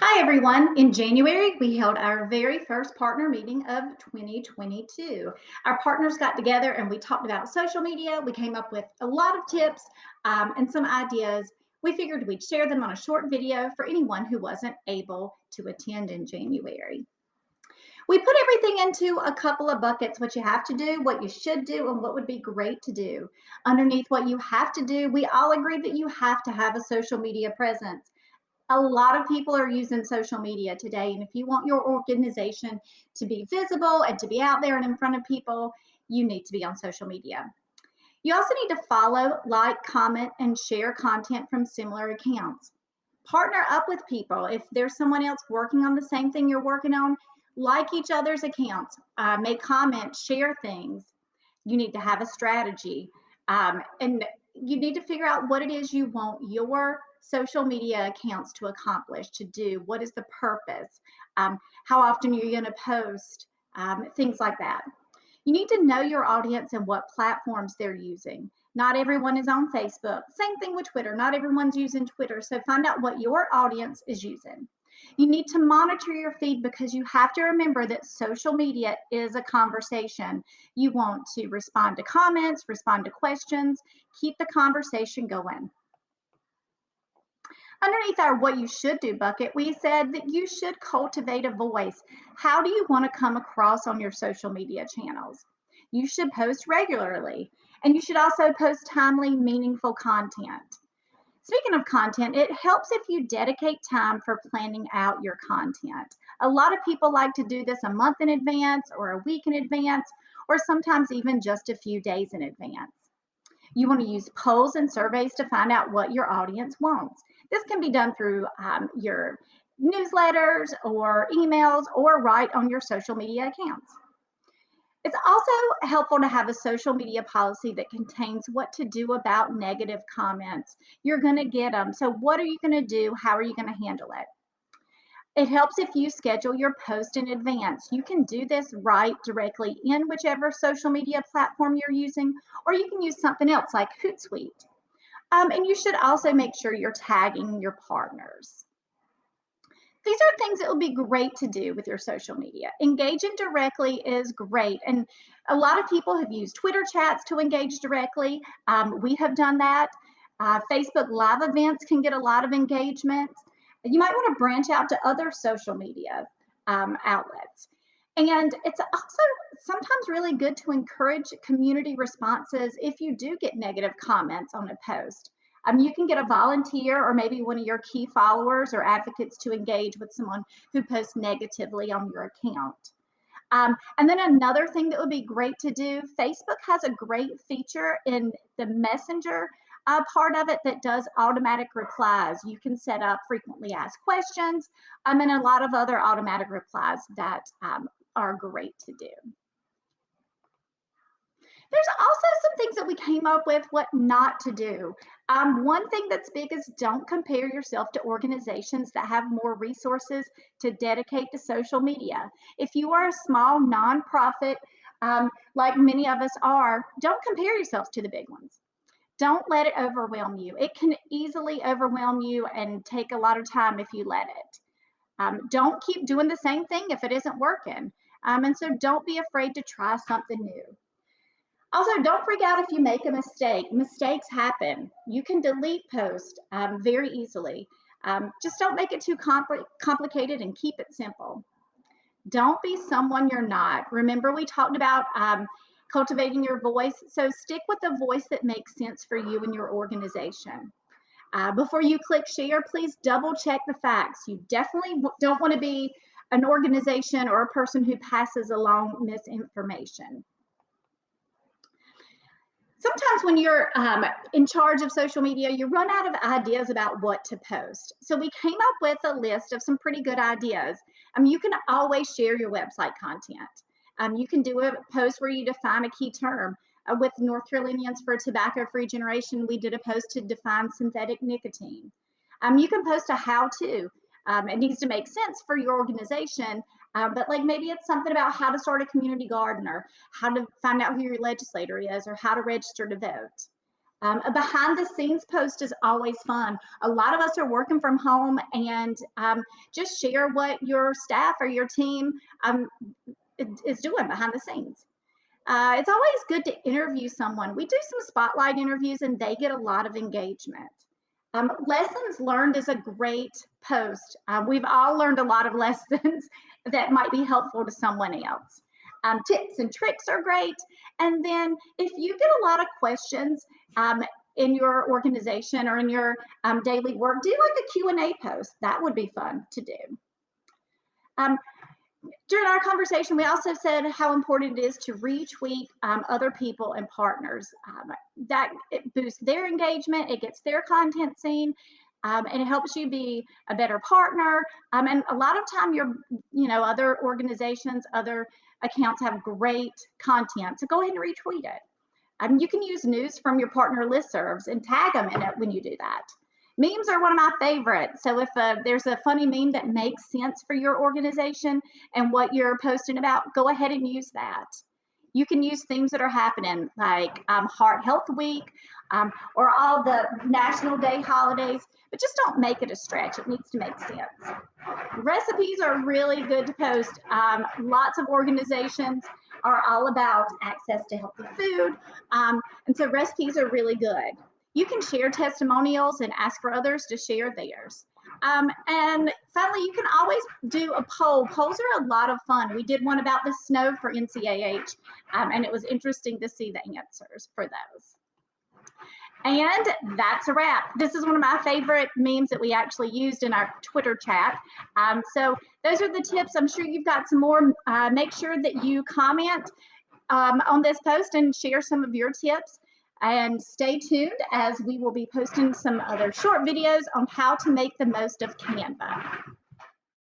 Hi, everyone. In January, we held our very first partner meeting of 2022. Our partners got together and we talked about social media. We came up with a lot of tips and some ideas. We figured we'd share them on a short video for anyone who wasn't able to attend in January. We put everything into a couple of buckets: what you have to do, what you should do, and what would be great to do. Underneath what you have to do, we all agree that you have to have a social media presence. A lot of people are using social media today, and if you want your organization to be visible and to be out there and in front of people, you need to be on social media. You also need to follow, like, comment, and share content from similar accounts. Partner up with people. If there's someone else working on the same thing you're working on, like each other's accounts, make comments, share things. You need to have a strategy. And you need to figure out what it is you want your social media accounts to accomplish, to do. What is the purpose? How often are you going to post? Things like that. You need to know your audience and what platforms they're using. Not everyone is on Facebook. Same thing with Twitter. Not everyone's using Twitter. So find out what your audience is using. You need to monitor your feed because you have to remember that social media is a conversation. You want to respond to comments, respond to questions, keep the conversation going. Underneath our what you should do bucket, we said that you should cultivate a voice. How do you want to come across on your social media channels? You should post regularly, and you should also post timely, meaningful content. Speaking of content, it helps if you dedicate time for planning out your content. A lot of people like to do this a month in advance or a week in advance, or sometimes even just a few days in advance. You want to use polls and surveys to find out what your audience wants. This can be done through your newsletters or emails or right on your social media accounts. It's also helpful to have a social media policy that contains what to do about negative comments. You're going to get them. So, what are you going to do? How are you going to handle it? It helps if you schedule your post in advance. You can do this right directly in whichever social media platform you're using, or you can use something else like Hootsuite. And you should also make sure you're tagging your partners. These are things that would be great to do with your social media. Engaging directly is great. And a lot of people have used Twitter chats to engage directly. We have done that. Facebook Live events can get a lot of engagement. You might want to branch out to other social media outlets. And it's also sometimes really good to encourage community responses if you do get negative comments on a post. You can get a volunteer or maybe one of your key followers or advocates to engage with someone who posts negatively on your account. And then another thing that would be great to do, Facebook has a great feature in the Messenger part of it that does automatic replies. You can set up frequently asked questions and a lot of other automatic replies that are great to do. There's also some things that we came up with what not to do. One thing that's big is don't compare yourself to organizations that have more resources to dedicate to social media. If you are a small nonprofit, like many of us are, don't compare yourselves to the big ones. Don't let it overwhelm you. It can easily overwhelm you and take a lot of time if you let it. Don't keep doing the same thing if it isn't working. And so don't be afraid to try something new. Also, don't freak out if you make a mistake. Mistakes happen. You can delete posts very easily. Just don't make it too complicated and keep it simple. Don't be someone you're not. Remember, we talked about cultivating your voice. So stick with the voice that makes sense for you and your organization. Before you click share, please double check the facts. You definitely don't want to be an organization or a person who passes along misinformation. Sometimes when you're in charge of social media, you run out of ideas about what to post. So we came up with a list of some pretty good ideas. You can always share your website content. You can do a post where you define a key term. With North Carolinians for a Tobacco-Free Generation, we did a post to define synthetic nicotine. You can post a how-to. It needs to make sense for your organization, but like maybe it's something about how to start a community garden or how to find out who your legislator is or how to register to vote. A behind the scenes post is always fun. A lot of us are working from home, and just share what your staff or your team is doing behind the scenes. It's always good to interview someone. We do some spotlight interviews and they get a lot of engagement. Lessons learned is a great post. We've all learned a lot of lessons that might be helpful to someone else. Tips and tricks are great. And then if you get a lot of questions in your organization or in your daily work, do like a Q&A post. That would be fun to do. During our conversation, we also said how important it is to retweet other people and partners. That it boosts their engagement, it gets their content seen, and it helps you be a better partner. And a lot of time, other organizations, other accounts have great content, so go ahead and retweet it. You can use news from your partner listservs and tag them in it when you do that. Memes are one of my favorites. So if there's a funny meme that makes sense for your organization and what you're posting about, go ahead and use that. You can use things that are happening like Heart Health Week or all the National Day holidays, but just don't make it a stretch. It needs to make sense. Recipes are really good to post. Lots of organizations are all about access to healthy food, and so recipes are really good. You can share testimonials and ask for others to share theirs. And finally, you can always do a poll. Polls are a lot of fun. We did one about the snow for NCAH, and it was interesting to see the answers for those. And that's a wrap. This is one of my favorite memes that we actually used in our Twitter chat. So those are the tips. I'm sure you've got some more. Make sure that you comment on this post and share some of your tips. And stay tuned as we will be posting some other short videos on how to make the most of Canva.